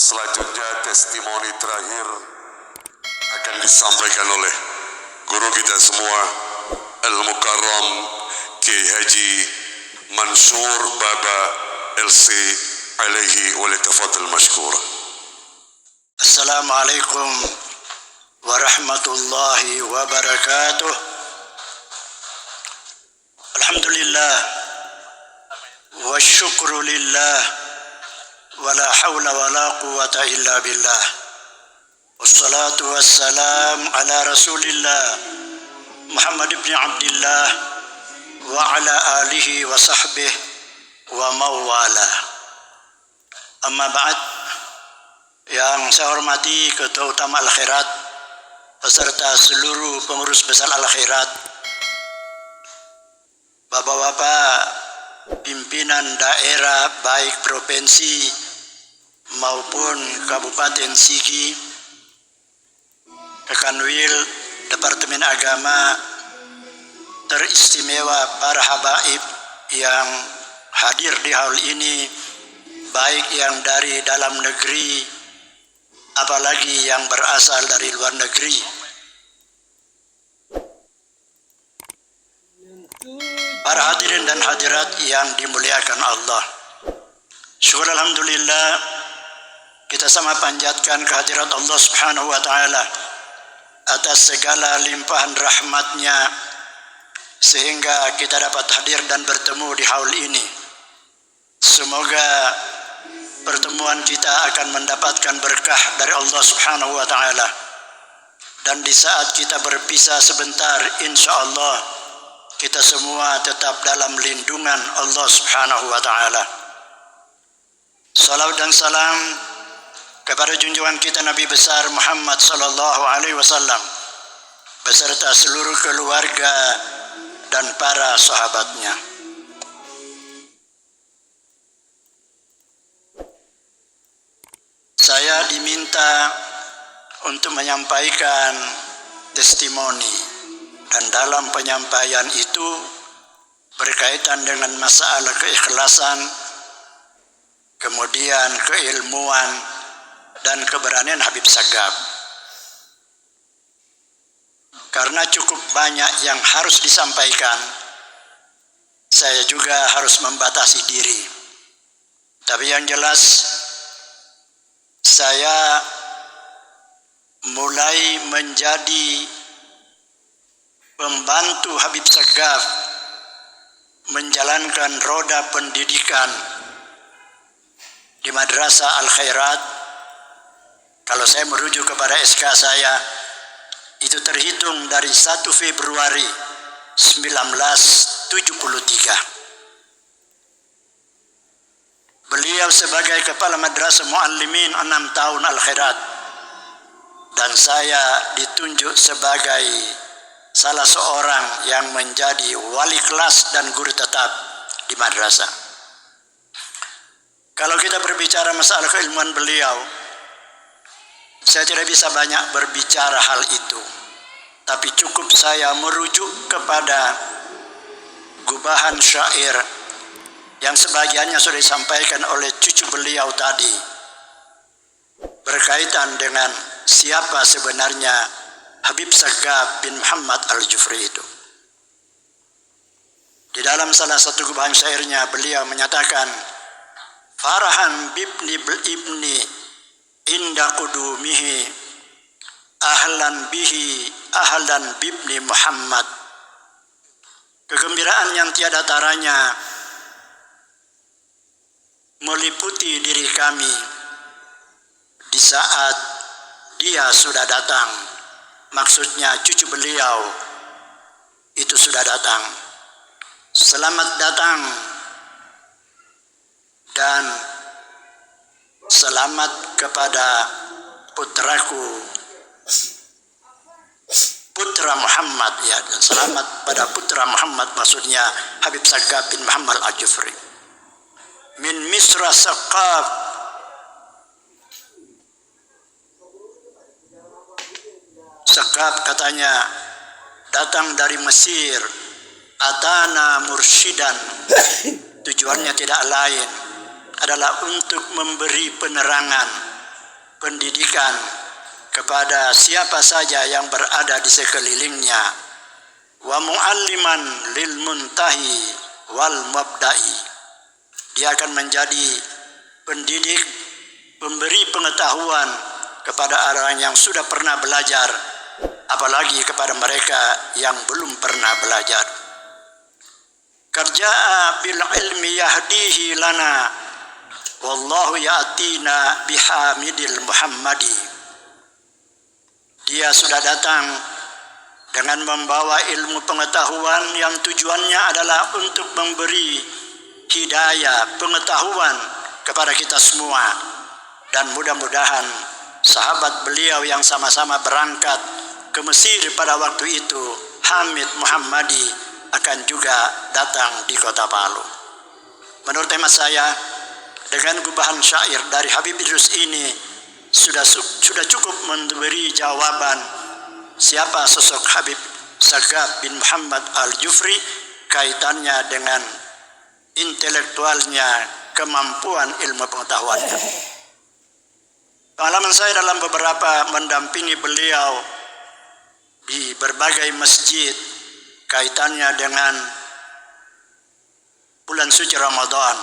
Selanjutnya testimoni terakhir akan disampaikan oleh guru kita semua, Al-Mukarram Kiai Haji Mansur Baba LC alaihi walitafadhal mashkur. Assalamualaikum warahmatullahi wabarakatuh. Alhamdulillah wa syukru lillah wa la hawla wa la quwata illa billah. Wassalatu wassalam ala rasulillah Muhammad ibn Abdillah wa ala alihi wa sahbihi wa mawala. Amma ba'd. Yang saya hormati Ketua Utama Al-Khairat beserta seluruh pengurus besar Al-Khairat, Bapak-bapak pimpinan daerah baik provinsi maupun Kabupaten Sigi, Kanwil Departemen Agama, teristimewa para habaib yang hadir di haul ini, baik yang dari dalam negeri apalagi yang berasal dari luar negeri. Para hadirin dan hadirat yang dimuliakan Allah, syukur alhamdulillah kita sama panjatkan kehadirat Allah Subhanahu wa taala atas segala limpahan rahmatnya sehingga kita dapat hadir dan bertemu di haul ini. Semoga pertemuan kita akan mendapatkan berkah dari Allah Subhanahu wa taala, dan di saat kita berpisah sebentar, insya Allah kita semua tetap dalam lindungan Allah Subhanahu wa taala. Salawat dan salam kepada junjungan kita Nabi besar Muhammad sallallahu alaihi wasallam beserta seluruh keluarga dan para sahabatnya. Saya diminta untuk menyampaikan testimoni, dan dalam penyampaian itu berkaitan dengan masalah keikhlasan, kemudian keilmuan dan keberanian Habib Sagaf. Karena cukup banyak yang harus disampaikan, saya juga harus membatasi diri. Tapi yang jelas, saya mulai menjadi pembantu Habib Sagaf menjalankan roda pendidikan di Madrasah Al-Khairat. Kalau saya merujuk kepada SK saya, itu terhitung dari 1 Februari 1973. Beliau sebagai Kepala Madrasah Muallimin 6 tahun Al-Khairat, dan saya ditunjuk sebagai salah seorang yang menjadi wali kelas dan guru tetap di madrasah. Kalau kita berbicara masalah keilmuan beliau, saya tidak bisa banyak berbicara hal itu, tapi cukup saya merujuk kepada gubahan syair yang sebagiannya sudah disampaikan oleh cucu beliau tadi, berkaitan dengan siapa sebenarnya Habib Sagaf bin Muhammad Al-Jufri itu. Di dalam salah satu gubahan syairnya beliau menyatakan, farahan bibni ibni inda qudumihi ahlan bihi ahlan bibni Muhammad. Kegembiraan yang tiada taranya meliputi diri kami di saat dia sudah datang. Maksudnya cucu beliau itu sudah datang. Selamat datang dan selamat kepada putraku, putra Muhammad, ya, dan selamat pada putra Muhammad, maksudnya Habib Sagaf bin Muhammad Al-Jufri. Min Misra Saqaf, Sagaf katanya datang dari Mesir. Atana mursyidan, tujuannya tidak lain adalah untuk memberi penerangan pendidikan kepada siapa saja yang berada di sekelilingnya, wa mualliman lil muntahi wal mabda'i. Dia akan menjadi pendidik, pemberi pengetahuan kepada orang yang sudah pernah belajar, apalagi kepada mereka yang belum pernah belajar. Kerja'a bil ilmi yahdihi lana wallahu ya'tina bihamidil muhammadi. Dia sudah datang dengan membawa ilmu pengetahuan yang tujuannya adalah untuk memberi hidayah, pengetahuan kepada kita semua. Dan mudah-mudahan sahabat beliau yang sama-sama berangkat ke Mesir pada waktu itu, Hamid Muhammadi, akan juga datang di kota Palu. Menurut hemat saya, dengan gubahan syair dari Habib Idrus ini sudah cukup memberi jawaban siapa sosok Habib Sagaf bin Muhammad Al-Jufri, kaitannya dengan intelektualnya, kemampuan ilmu pengetahuannya. Pengalaman saya dalam beberapa mendampingi beliau di berbagai masjid kaitannya dengan bulan suci Ramadan,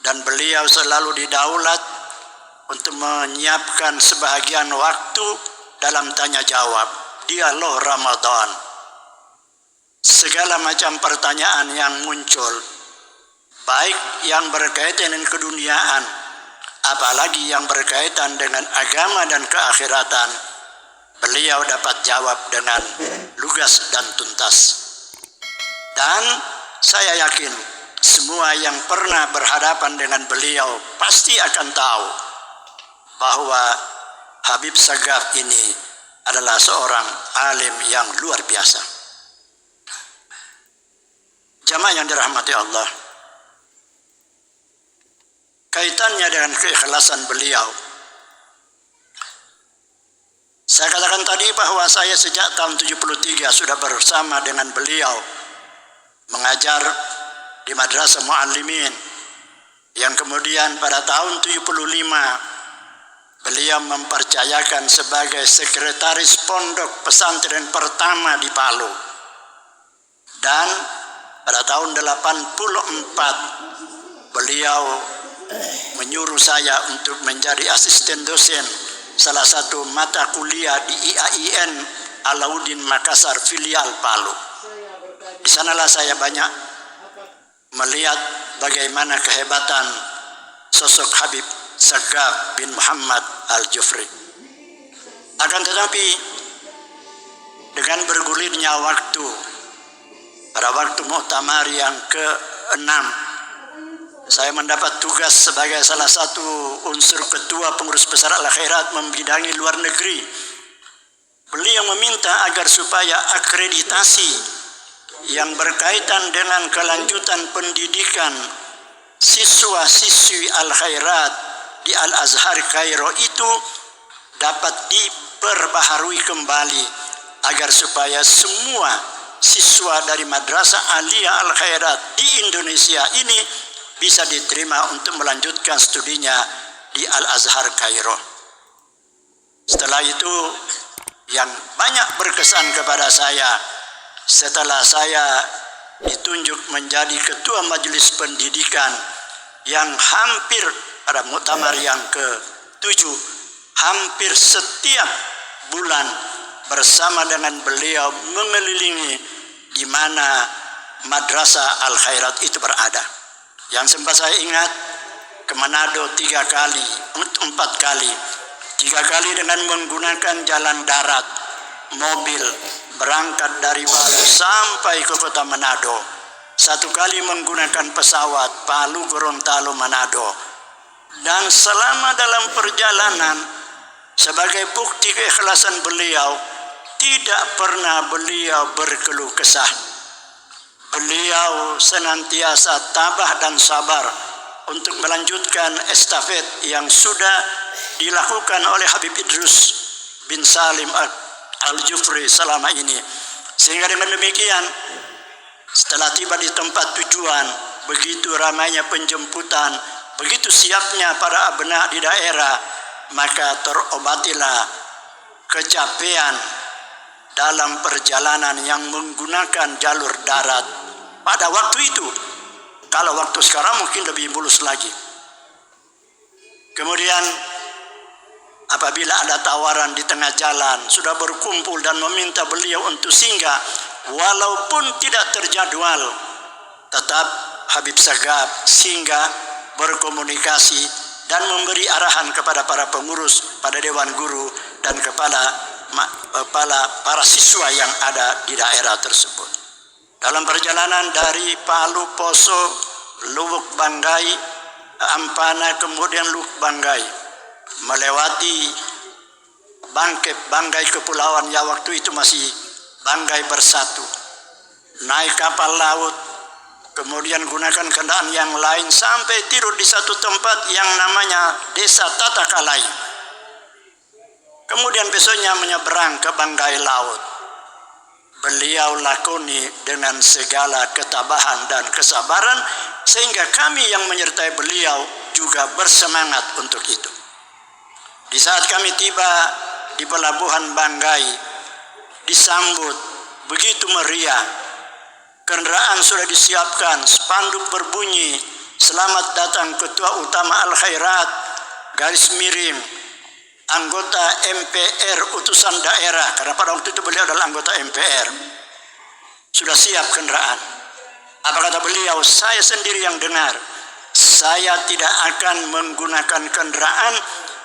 dan beliau selalu didaulat untuk menyiapkan sebahagian waktu dalam tanya jawab, dialog Ramadan. Segala macam pertanyaan yang muncul, baik yang berkaitan dengan keduniaan, apalagi yang berkaitan dengan agama dan keakhiratan, beliau dapat jawab dengan lugas dan tuntas. Dan saya yakin semua yang pernah berhadapan dengan beliau pasti akan tahu bahwa Habib Sagaf ini adalah seorang alim yang luar biasa. Jamaah yang dirahmati Allah, kaitannya dengan keikhlasan beliau, saya katakan tadi bahwa saya sejak tahun 73 sudah bersama dengan beliau mengajar di Madrasah Muallimin, yang kemudian pada tahun 75 beliau mempercayakan sebagai sekretaris pondok pesantren pertama di Palu. Dan pada tahun 84 beliau menyuruh saya untuk menjadi asisten dosen salah satu mata kuliah di IAIN Alauddin Makassar filial Palu. Di sanalah saya banyak melihat bagaimana kehebatan sosok Habib Sagaf bin Muhammad Al-Jufri. Akan tetapi dengan bergulirnya waktu, pada waktu muktamar yang ke-6, saya mendapat tugas sebagai salah satu unsur ketua pengurus besar Al-Khairat membidangi luar negeri. Beliau meminta agar supaya akreditasi yang berkaitan dengan kelanjutan pendidikan siswa-siswi Al-Khairat di Al-Azhar Kairo itu dapat diperbaharui kembali agar supaya semua siswa dari Madrasah Aliyah Al-Khairat di Indonesia ini bisa diterima untuk melanjutkan studinya di Al-Azhar Kairo. Setelah itu yang banyak berkesan kepada saya, setelah saya ditunjuk menjadi ketua majelis pendidikan yang hampir pada muktamar yang ke-7, hampir setiap bulan bersama dengan beliau mengelilingi di mana Madrasah Al-Khairat itu berada. Yang sempat saya ingat ke Manado 4 kali. 3 kali dengan menggunakan jalan darat, mobil, berangkat dari Palu sampai ke kota Manado. 1 kali menggunakan pesawat Palu Gorontalo Manado. Dan selama dalam perjalanan, sebagai bukti keikhlasan beliau, tidak pernah beliau berkeluh kesah. Beliau senantiasa tabah dan sabar untuk melanjutkan estafet yang sudah dilakukan oleh Habib Idrus bin Salim Al-Jufri selama ini. Sehingga dengan demikian, setelah tiba di tempat tujuan, begitu ramainya penjemputan, begitu siapnya para abna di daerah, maka terobatilah kecapean dalam perjalanan yang menggunakan jalur darat pada waktu itu. Kalau waktu sekarang mungkin lebih mulus lagi. Kemudian apabila ada tawaran di tengah jalan, sudah berkumpul dan meminta beliau untuk singgah, walaupun tidak terjadwal, tetap Habib Sagaf singgah, berkomunikasi dan memberi arahan kepada para pengurus, pada dewan guru dan kepada para siswa yang ada di daerah tersebut. Dalam perjalanan dari Palu, Poso, Lubuk Banggai, Ampana, kemudian Lubuk Banggai, melewati Banggai Kepulauan yang waktu itu masih Banggai Bersatu, naik kapal laut, kemudian gunakan kendaraan yang lain sampai tidur di satu tempat yang namanya Desa Tatakalai. Kemudian besoknya menyeberang ke Banggai Laut. Beliau lakoni dengan segala ketabahan dan kesabaran, sehingga kami yang menyertai beliau juga bersemangat untuk itu. Di saat kami tiba di pelabuhan Banggai, disambut begitu meriah. Kendaraan sudah disiapkan, spanduk berbunyi, "Selamat datang Ketua Utama Al-Khairat, garis miring, anggota MPR utusan daerah," karena pada waktu itu beliau adalah anggota MPR. Sudah siap kendaraan. Apa kata beliau? "Saya sendiri yang dengar. Saya tidak akan menggunakan kendaraan.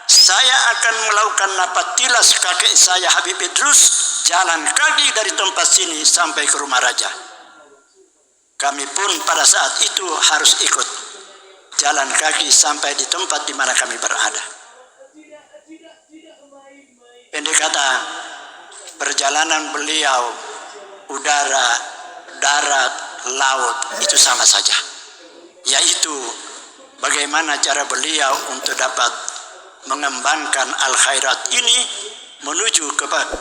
Saya akan melakukan napatilas kakek saya Habib Idrus, jalan kaki dari tempat sini sampai ke rumah raja." Kami pun pada saat itu harus ikut jalan kaki sampai di tempat di mana kami berada. Pendek kata, perjalanan beliau udara, darat, laut itu sama saja, yaitu bagaimana cara beliau untuk dapat mengembangkan Al-Khairat ini menuju kepada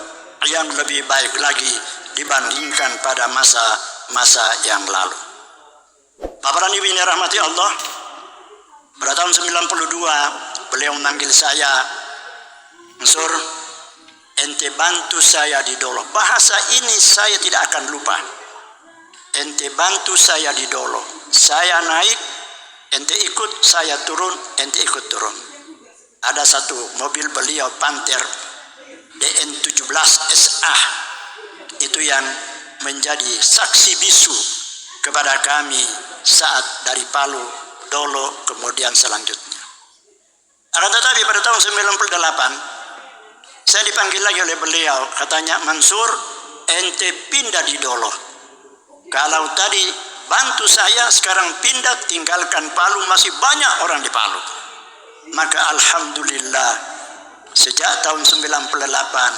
yang lebih baik lagi dibandingkan pada masa yang lalu. Bapak dan Ibu yang rahmati Allah, pada tahun 92 beliau memanggil saya, "Mansur, ente bantu saya di Dolo." Bahasa ini saya tidak akan lupa. "Ente bantu saya di Dolo. Saya naik, ente ikut, saya turun, ente ikut turun." Ada satu mobil beliau Panther DN17 SA, itu yang menjadi saksi bisu kepada kami saat dari Palu, Dolo, kemudian selanjutnya. Akan tetapi pada tahun 98 saya dipanggil lagi oleh beliau, katanya, "Mansur, ente pindah di Dolo. Kalau tadi bantu saya, sekarang pindah, tinggalkan Palu, masih banyak orang di Palu." Maka alhamdulillah sejak tahun 98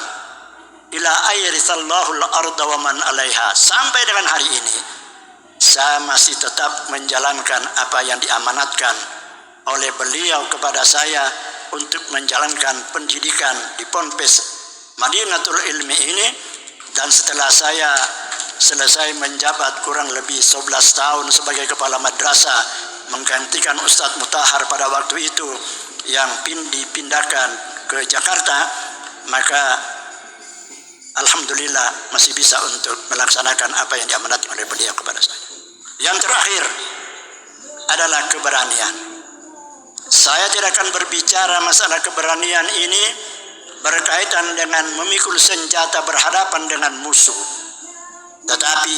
ila ayrisallahul arda wa man alaiha, sampai dengan hari ini saya masih tetap menjalankan apa yang diamanatkan oleh beliau kepada saya untuk menjalankan pendidikan di Ponpes Madinatul Ilmi ini. Dan setelah saya selesai menjabat kurang lebih 11 tahun sebagai kepala madrasah, menggantikan Ustadz Mutahar pada waktu itu yang dipindahkan ke Jakarta, maka alhamdulillah masih bisa untuk melaksanakan apa yang diamanatkan oleh beliau kepada saya. Yang terakhir adalah keberanian. Saya tidak akan berbicara masalah keberanian ini berkaitan dengan memikul senjata berhadapan dengan musuh. Tetapi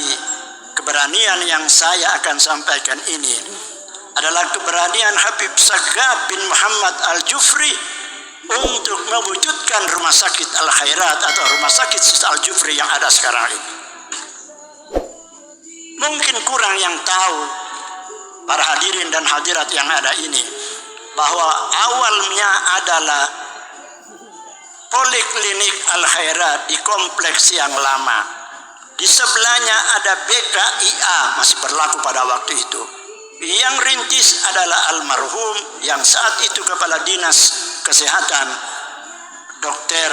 keberanian yang saya akan sampaikan ini adalah keberanian Habib Sagaf bin Muhammad Al-Jufri untuk mewujudkan rumah sakit Al-Khairat atau rumah sakit Al-Jufri yang ada sekarang ini. Mungkin kurang yang tahu para hadirin dan hadirat yang ada ini, bahwa awalnya adalah Poliklinik Al-Khairat di kompleks yang lama. Di sebelahnya ada BKIA, masih berlaku pada waktu itu. Yang rintis adalah almarhum yang saat itu kepala dinas kesehatan, dokter,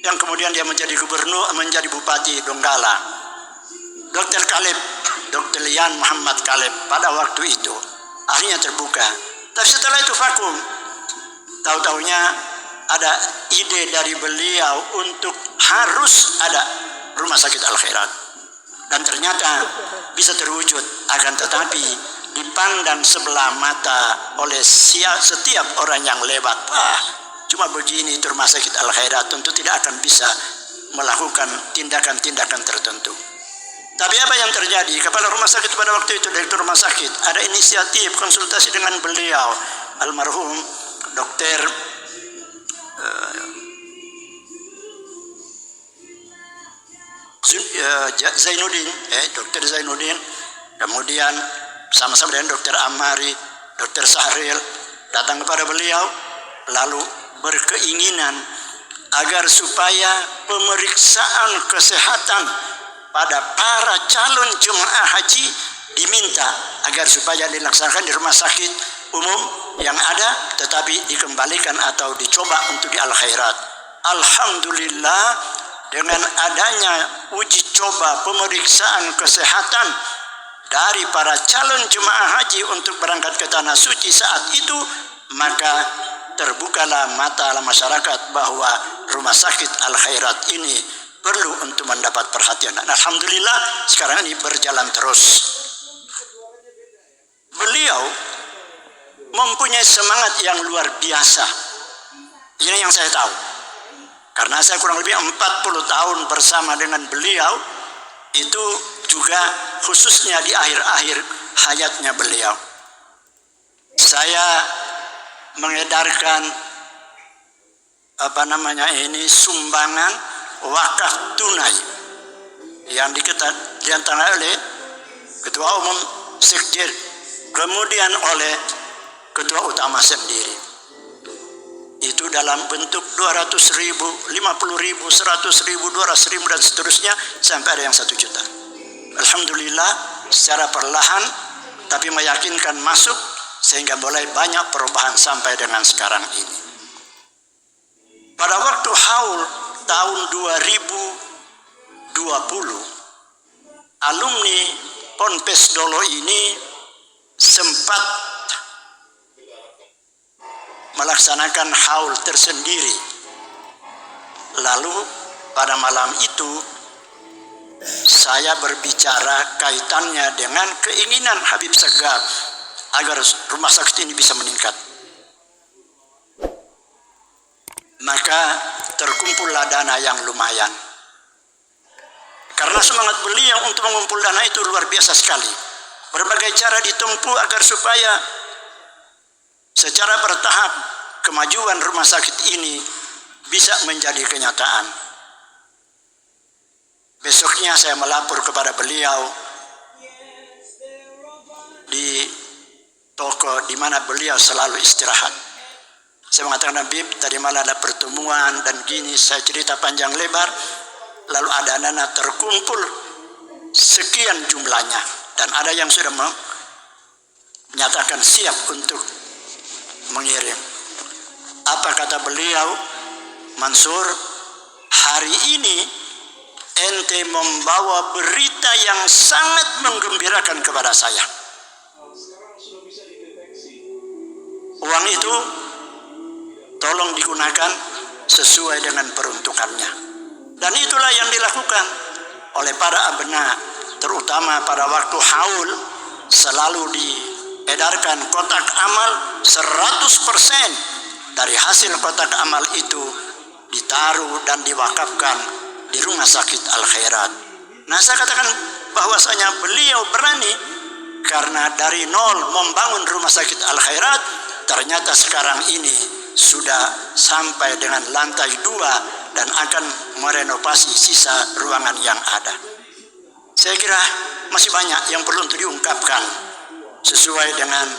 yang kemudian dia menjadi gubernur, menjadi bupati Donggala, Dr. Kaleb, Dr. Lian Muhammad Kaleb pada waktu itu. Akhirnya terbuka. Tapi setelah itu vakum. Tahu-taunya ada ide dari beliau untuk harus ada rumah sakit Al-Khairat. Dan ternyata bisa terwujud, akan tetapi dipandang sebelah mata oleh setiap orang yang lewat. Cuma begini itu rumah sakit Al-Khairat, tentu tidak akan bisa melakukan tindakan-tindakan tertentu. Tapi apa yang terjadi? Kepala rumah sakit pada waktu itu, direktur rumah sakit, ada inisiatif konsultasi dengan beliau, almarhum Dokter Zainuddin, Dokter Zainuddin, kemudian sama-sama dengan Dokter Amari, Dokter Sahril, datang kepada beliau, lalu berkeinginan agar supaya pemeriksaan kesehatan pada para calon jemaah haji diminta agar supaya dilaksanakan di rumah sakit umum yang ada, tetapi dikembalikan atau dicoba untuk di Al-Khairat. Alhamdulillah, dengan adanya uji coba pemeriksaan kesehatan dari para calon jemaah haji untuk berangkat ke tanah suci saat itu, maka terbukalah mata masyarakat bahwa rumah sakit Al-Khairat ini perlu untuk mendapat perhatian. Dan alhamdulillah sekarang ini berjalan terus. Beliau mempunyai semangat yang luar biasa. Ini yang saya tahu. Karena saya kurang lebih 40 tahun bersama dengan beliau, itu juga khususnya di akhir-akhir hayatnya beliau. Saya mengedarkan sumbangan wakaf tunai yang diantaranya oleh Ketua Umum Sekjen, kemudian oleh Ketua Utama sendiri. Itu dalam bentuk 200.000, 50.000, 100.000, 200.000 dan seterusnya sampai ada yang 1 juta. Alhamdulillah secara perlahan tapi meyakinkan masuk sehingga mulai banyak perubahan sampai dengan sekarang ini. Pada waktu haul tahun 2020, alumni Ponpes Dolo ini sempat melaksanakan haul tersendiri. Lalu pada malam itu saya berbicara kaitannya dengan keinginan Habib Segaf agar rumah sakit ini bisa meningkat. Maka terkumpullah dana yang lumayan. Karena semangat beliau untuk mengumpul dana itu luar biasa sekali. Berbagai cara ditempuh agar supaya secara bertahap kemajuan rumah sakit ini bisa menjadi kenyataan. Besoknya saya melapor kepada beliau di toko di mana beliau selalu istirahat. Saya mengatakan, Habib, tadi malam ada pertemuan dan gini, saya cerita panjang lebar, lalu ada dana terkumpul sekian jumlahnya dan ada yang sudah menyatakan siap untuk mengirim. Apa kata beliau? Mansur, hari ini ente membawa berita yang sangat menggembirakan kepada saya. Uang itu tolong digunakan sesuai dengan peruntukannya. Dan itulah yang dilakukan oleh para abna, terutama pada waktu haul selalu diedarkan kotak amal 100% dari hasil kotak amal itu ditaruh dan diwakafkan di rumah sakit Al-Khairat. Nah, saya katakan bahwasanya beliau berani karena dari nol membangun rumah sakit Al-Khairat, ternyata sekarang ini sudah sampai dengan lantai 2 dan akan merenovasi sisa ruangan yang ada. Saya kira masih banyak yang perlu untuk diungkapkan sesuai dengan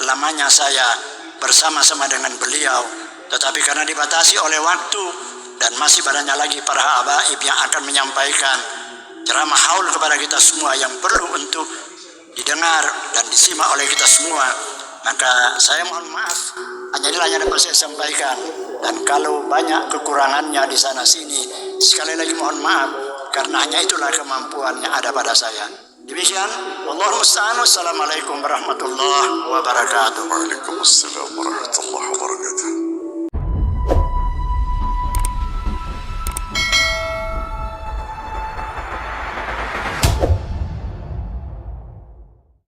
lamanya saya bersama-sama dengan beliau, tetapi karena dibatasi oleh waktu dan masih banyaknya lagi para habaib yang akan menyampaikan ceramah haul kepada kita semua yang perlu untuk didengar dan disimak oleh kita semua, maka saya mohon maaf, hanya inilah yang dapat saya sampaikan. Dan kalau banyak kekurangannya di sana sini, sekali lagi mohon maaf, karena hanya itulah kemampuan yang ada pada saya. Demikian, Allahumma musta'an. Wassalamualaikum warahmatullahi wabarakatuh. Waalaikumsalam warahmatullahi